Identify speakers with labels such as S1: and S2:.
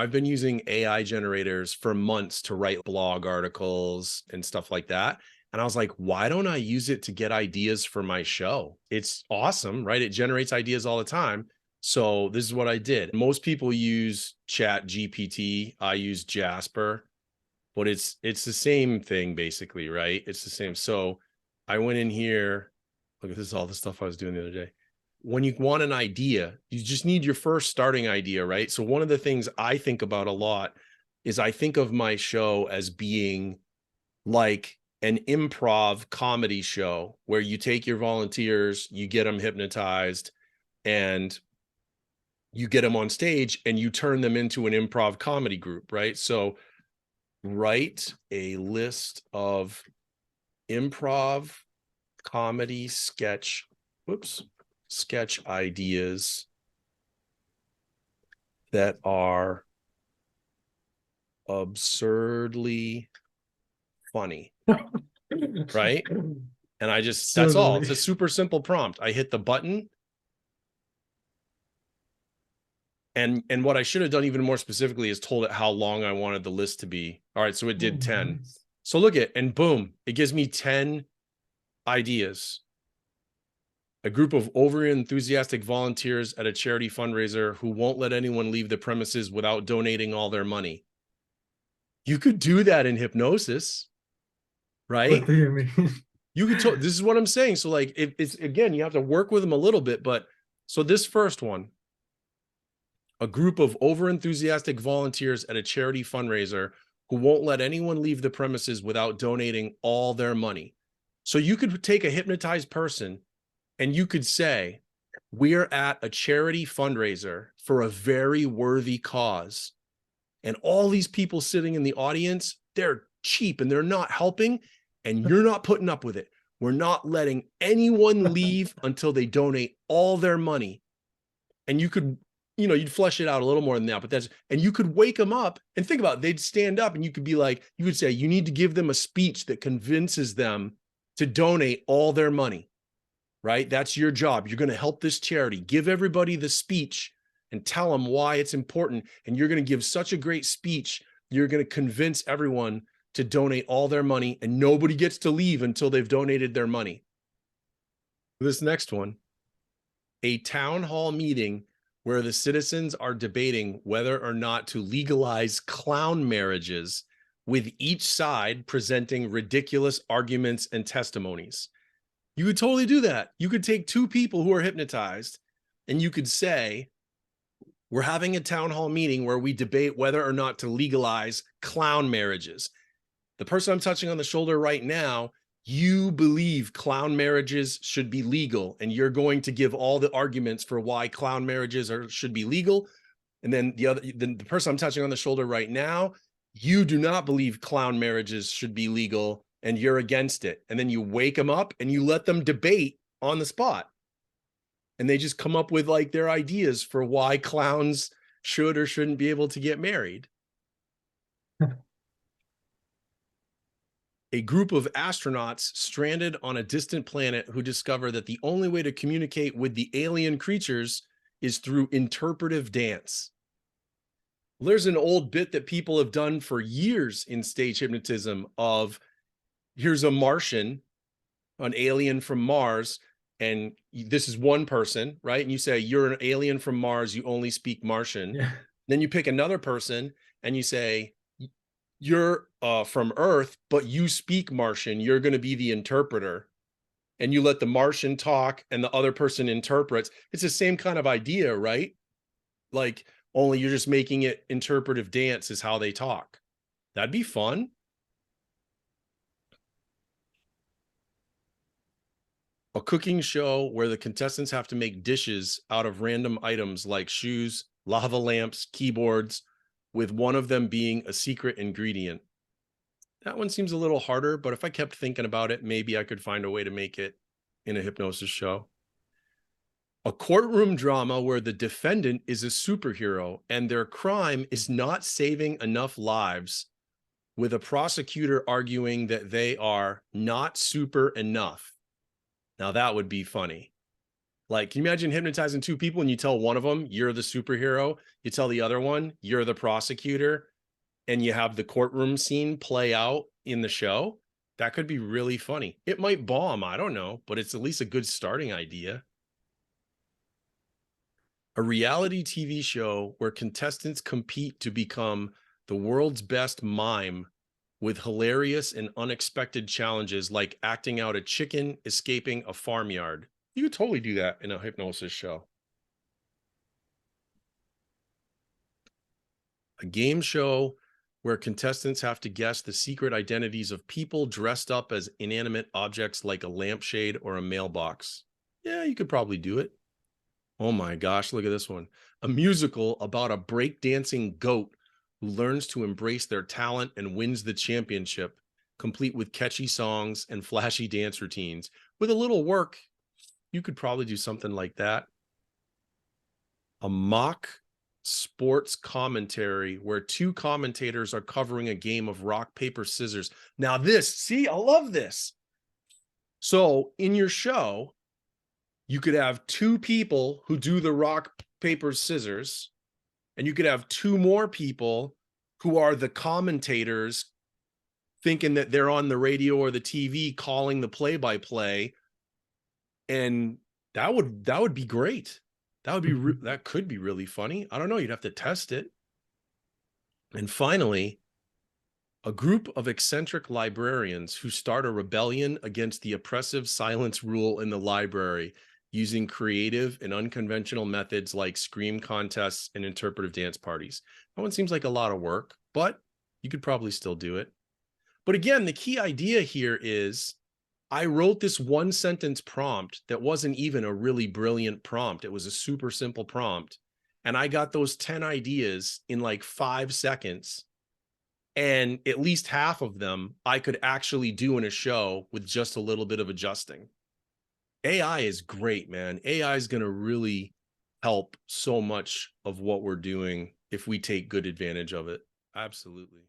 S1: I've been using AI generators for months to write blog articles and stuff like that. And I was like, why don't I use it to get ideas for my show? It's awesome, right? It generates ideas all the time. So this is what I did. Most people use Chat GPT. I use Jasper, but it's the same thing basically, right? It's the same. So I went in here. Look at this, all the stuff I was doing the other day. When you want an idea, you just need your first starting idea, right? So one of the things I think about a lot is I think of my show as being like an improv comedy show where you take your volunteers, you get them hypnotized, and you get them on stage and you turn them into an improv comedy group, right? So write a list of improv comedy sketch, sketch ideas that are absurdly funny, right? And I just, that's all. It's a super simple prompt. I hit the button. And what I should have done even more specifically is told it how long I wanted the list to be. All right, so it did 10.
S2: Nice.
S1: So look at, and boom, it gives me 10 ideas. A group of overly enthusiastic volunteers at a charity fundraiser who won't let anyone leave the premises without donating all their money. You could do that in hypnosis, right?
S2: What do you mean?
S1: You could tell, this is what I'm saying. So like, it's again, you have to work with them a little bit, but so this first one, a group of over-enthusiastic volunteers at a charity fundraiser who won't let anyone leave the premises without donating all their money. So you could take a hypnotized person and you could say, we're at a charity fundraiser for a very worthy cause. And all these people sitting in the audience, they're cheap and they're not helping, and you're not putting up with it. We're not letting anyone leave until they donate all their money. And you could, you'd flesh it out a little more than that, but and you could wake them up and think about it. They'd stand up and you could be like, you would say, you need to give them a speech that convinces them to donate all their money, right? That's your job. You're going to help this charity. Give everybody the speech and tell them why it's important. And you're going to give such a great speech. You're going to convince everyone to donate all their money, and nobody gets to leave until they've donated their money. This next one, a town hall meeting where the citizens are debating whether or not to legalize clown marriages, with each side presenting ridiculous arguments and testimonies. You could totally do that. You could take two people who are hypnotized and you could say, we're having a town hall meeting where we debate whether or not to legalize clown marriages. The person I'm touching on the shoulder right now, you believe clown marriages should be legal, and you're going to give all the arguments for why clown marriages should be legal. And then the person I'm touching on the shoulder right now, you do not believe clown marriages should be legal and you're against it. And then you wake them up and you let them debate on the spot. And they just come up with like their ideas for why clowns should or shouldn't be able to get married. A group of astronauts stranded on a distant planet who discover that the only way to communicate with the alien creatures is through interpretive dance. There's an old bit that people have done for years in stage hypnotism of, here's a Martian, an alien from Mars, and this is one person, right? And you say, you're an alien from Mars, you only speak Martian.
S2: Yeah.
S1: Then you pick another person and you say, you're from Earth, but you speak Martian, you're going to be the interpreter. And you let the Martian talk and the other person interprets. It's the same kind of idea, right? Like, only you're just making it interpretive dance is how they talk. That'd be fun. A cooking show where the contestants have to make dishes out of random items like shoes, lava lamps, keyboards, with one of them being a secret ingredient. That one seems a little harder, but if I kept thinking about it, maybe I could find a way to make it in a hypnosis show. A courtroom drama where the defendant is a superhero and their crime is not saving enough lives, with a prosecutor arguing that they are not super enough. Now that would be funny. Like, can you imagine hypnotizing two people and you tell one of them you're the superhero, you tell the other one you're the prosecutor, and you have the courtroom scene play out in the show? That could be really funny. It might bomb, I don't know, but it's at least a good starting idea. A reality TV show where contestants compete to become the world's best mime with hilarious and unexpected challenges like acting out a chicken escaping a farmyard. You could totally do that in a hypnosis show. A game show where contestants have to guess the secret identities of people dressed up as inanimate objects like a lampshade or a mailbox. Yeah, you could probably do it. Oh my gosh, look at this one. A musical about a breakdancing goat who learns to embrace their talent and wins the championship, complete with catchy songs and flashy dance routines. With a little work, you could probably do something like that. A mock sports commentary where two commentators are covering a game of rock, paper, scissors. Now, this, see, I love this. So, in your show, you could have two people who do the rock, paper, scissors, and you could have two more people who are the commentators thinking that they're on the radio or the TV calling the play-by-play. And that would be great. That would be that could be really funny. I don't know, you'd have to test it. And finally, a group of eccentric librarians who start a rebellion against the oppressive silence rule in the library using creative and unconventional methods like scream contests and interpretive dance parties. That one seems like a lot of work, but you could probably still do it. But again, the key idea here is I wrote this one sentence prompt that wasn't even a really brilliant prompt. It was a super simple prompt. And I got those 10 ideas in like 5 seconds. And at least half of them I could actually do in a show with just a little bit of adjusting. AI is great, man. AI is going to really help so much of what we're doing if we take good advantage of it. Absolutely.